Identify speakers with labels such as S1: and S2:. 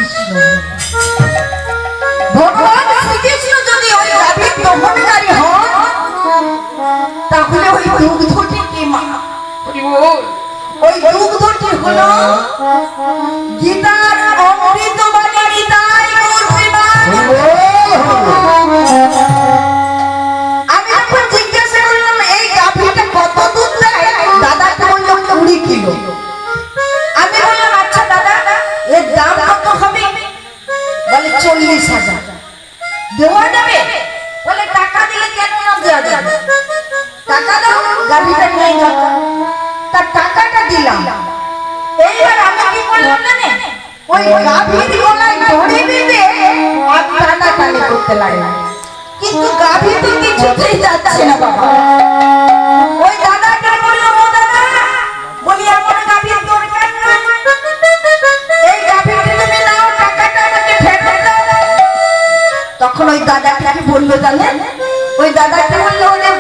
S1: কৃষ্ণ। ভগবান শ্রীকৃষ্ণ যদি ওই গাভীর দহনকারী হন তাহলে ওই দুগ্ধটি কি মা? ওই দুগ্ধটি হলো গীতার অমৃত বাণী গীতায় গৌর প্রেমানন্দে। আমি যখন জিজ্ঞাসা করলাম এই গাভীটা কত দুধ দেয়, দাদাকে বলল 20 কিলো। আমি বললাম আচ্ছা দাদা এর দাম কত হবে? বলে 40,000। দেওয়া যাবে? বলে টাকা দিলে কেন না দেওয়া যাবে, টাকা দাও গাভীটা নিয়ে যাও। তার টাকাটা দিলাম। এইবার আমি কি করলাম জানেন, ওই গাভীর গলায় দড়ি বেঁধে আর টানাটানি করতে লাগলাম, কিন্তু গাভী তো কিছুতেই যাচ্ছে না বাবা। ওই দাদাকে বললাম ও দাদা, বলি আমার গাভীর দরকার নাই, এই গাভীটি তুমি নাও, টাকাটা আমাকে ফেরত দাও। তখন ওই দাদাটা কি বললো জানেন? ওই দাদাকে বললো ওরে